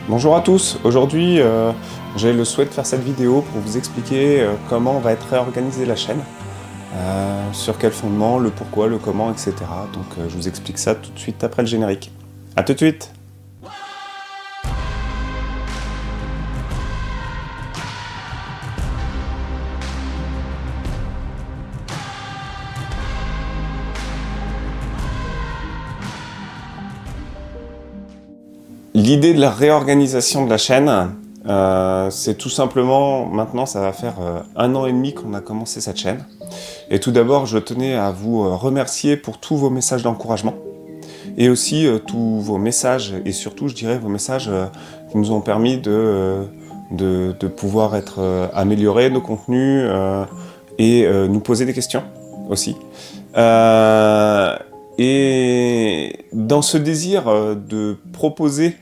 Bonjour à tous, aujourd'hui j'ai le souhait de faire cette vidéo pour vous expliquer comment va être réorganisée la chaîne, sur quel fondement, le pourquoi, le comment, etc. Donc je vous explique ça tout de suite après le générique. A tout de suite. L'idée de la réorganisation de la chaîne, c'est tout simplement, maintenant ça va faire 1 an et demi qu'on a commencé cette chaîne. Et tout d'abord, je tenais à vous remercier pour tous vos messages d'encouragement. Et aussi tous vos messages, et surtout je dirais vos messages qui nous ont permis de pouvoir être améliorer nos contenus et nous poser des questions aussi. Et dans ce désir de proposer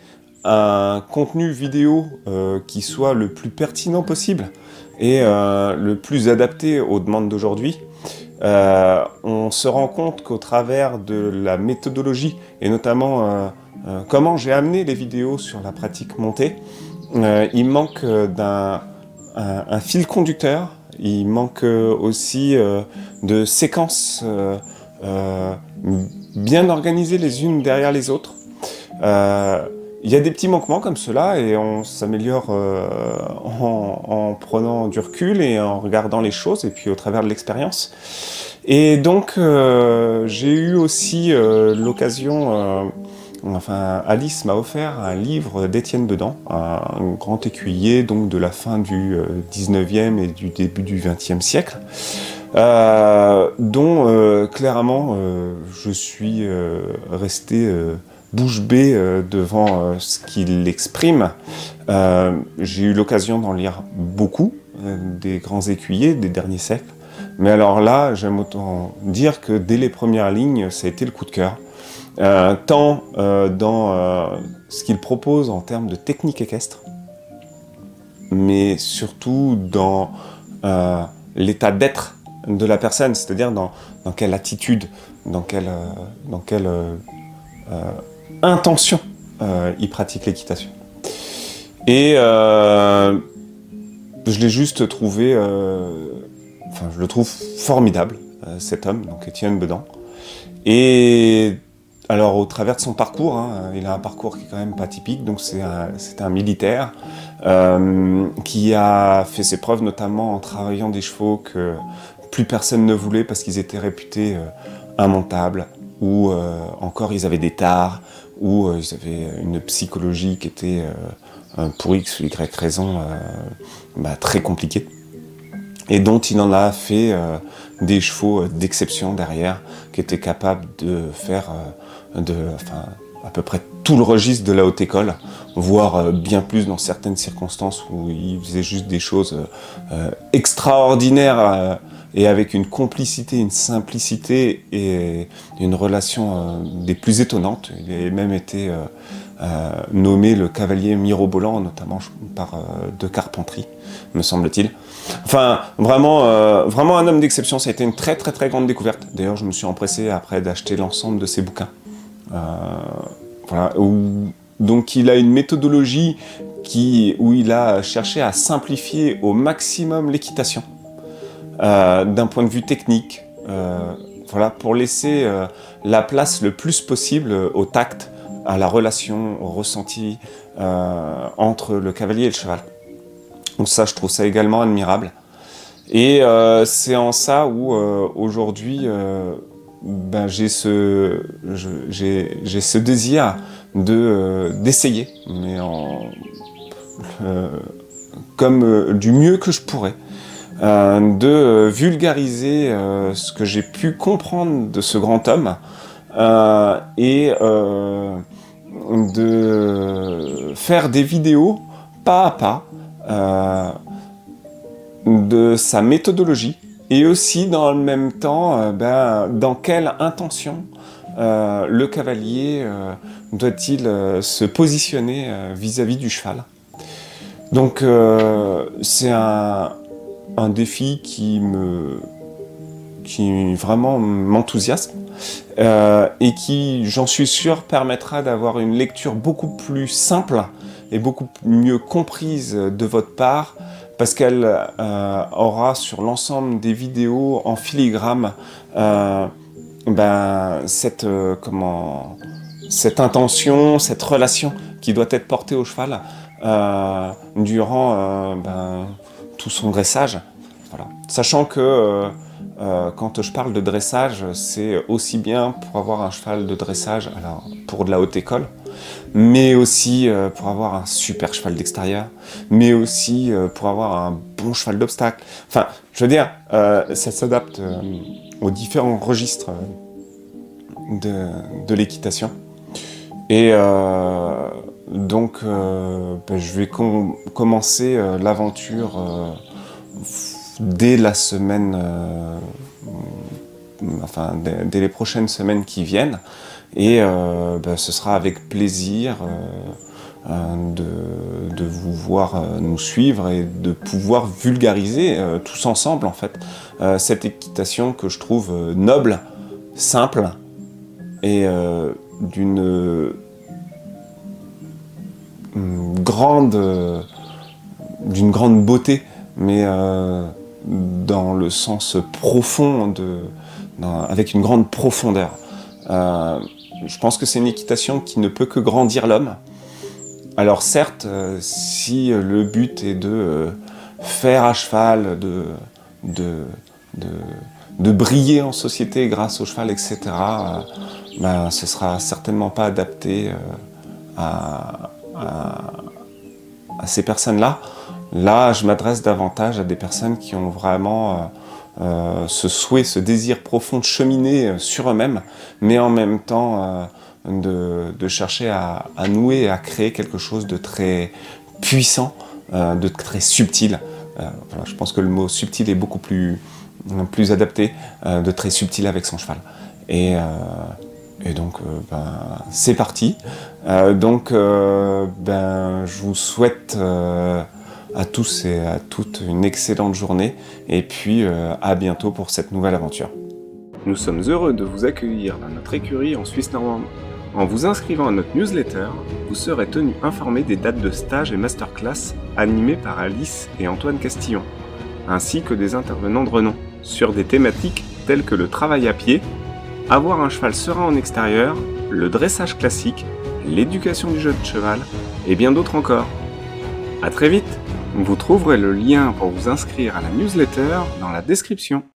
un contenu vidéo qui soit le plus pertinent possible et le plus adapté aux demandes d'aujourd'hui, on se rend compte qu'au travers de la méthodologie et notamment comment j'ai amené les vidéos sur la pratique montée, il manque un fil conducteur, il manque aussi de séquences bien organisées les unes derrière les autres. Il y a des petits manquements comme cela et on s'améliore en prenant du recul et en regardant les choses et puis au travers de l'expérience. Et donc j'ai eu aussi l'occasion, enfin Alice m'a offert un livre d'Étienne Bedan, un grand écuyer donc de la fin du 19e et du début du 20e siècle, dont clairement je suis resté bouche bée devant ce qu'il exprime. J'ai eu l'occasion d'en lire beaucoup, des grands écuyers des derniers siècles, mais alors là, j'aime autant dire que dès les premières lignes, ça a été le coup de cœur. Tant dans ce qu'il propose en termes de technique équestre, mais surtout dans l'état d'être de la personne, c'est-à-dire dans quelle attitude, dans quelle intention il pratique l'équitation. Et je l'ai juste trouvé, enfin je le trouve formidable, cet homme, donc Étienne Bedan. Et alors au travers de son parcours, hein, il a un parcours qui est quand même pas typique, donc c'est un militaire qui a fait ses preuves notamment en travaillant des chevaux que plus personne ne voulait parce qu'ils étaient réputés immontables, ou encore ils avaient des tares, ou ils avaient une psychologie qui était pour X ou Y raison très compliquée, et dont il en a fait des chevaux d'exception derrière, qui étaient capables de faire à peu près tout le registre de la haute école, voire bien plus dans certaines circonstances où il faisait juste des choses extraordinaires et avec une complicité, une simplicité et une relation des plus étonnantes. Il a même été nommé le cavalier mirobolant, notamment par De Carpentry, me semble-t-il. Enfin, vraiment, vraiment un homme d'exception. Ça a été une très très très grande découverte. D'ailleurs, je me suis empressé après d'acheter l'ensemble de ses bouquins. Voilà, donc il a une méthodologie où il a cherché à simplifier au maximum l'équitation, d'un point de vue technique, voilà, pour laisser la place le plus possible au tact, à la relation, au ressenti entre le cavalier et le cheval. Donc ça, je trouve ça également admirable. Et c'est en ça où aujourd'hui j'ai ce désir d'essayer, mais comme du mieux que je pourrais, de vulgariser ce que j'ai pu comprendre de ce grand homme, et de faire des vidéos pas à pas de sa méthodologie, et aussi dans le même temps dans quelle intention le cavalier doit-il se positionner vis-à-vis du cheval. Donc c'est un défi qui vraiment m'enthousiasme et qui, j'en suis sûr, permettra d'avoir une lecture beaucoup plus simple est beaucoup mieux comprise de votre part, parce qu'elle aura sur l'ensemble des vidéos en filigrane cette intention, cette relation qui doit être portée au cheval durant tout son dressage. Voilà. Sachant que quand je parle de dressage, c'est aussi bien pour avoir un cheval de dressage, alors pour de la haute école, mais aussi pour avoir un super cheval d'extérieur, mais aussi pour avoir un bon cheval d'obstacle. Enfin, je veux dire, ça s'adapte aux différents registres de l'équitation. Et je vais commencer l'aventure dès la semaine, dès les prochaines semaines qui viennent. Et ce sera avec plaisir de vous voir nous suivre et de pouvoir vulgariser tous ensemble en fait cette équitation que je trouve noble, simple et d'une grande beauté, mais dans le sens profond, avec une grande profondeur. Je pense que c'est une équitation qui ne peut que grandir l'homme. Alors certes, si le but est de faire à cheval, de briller en société grâce au cheval, etc., ce sera certainement pas adapté à ces personnes-là. Là, je m'adresse davantage à des personnes qui ont vraiment ce souhait, ce désir profond de cheminer sur eux-mêmes, mais en même temps de chercher à nouer, à créer quelque chose de très puissant, de très subtil. Voilà, je pense que le mot subtil est beaucoup plus adapté, de très subtil avec son cheval. Et donc, c'est parti. Je vous souhaite à tous et à toutes une excellente journée et puis à bientôt pour cette nouvelle aventure. Nous sommes heureux de vous accueillir dans notre écurie en Suisse normande. En vous inscrivant à notre newsletter, vous serez tenu informé des dates de stage et masterclass animées par Alice et Antoine Castillon, ainsi que des intervenants de renom, sur des thématiques telles que le travail à pied, avoir un cheval serein en extérieur, le dressage classique, l'éducation du jeune cheval et bien d'autres encore. À très vite! Vous trouverez le lien pour vous inscrire à la newsletter dans la description.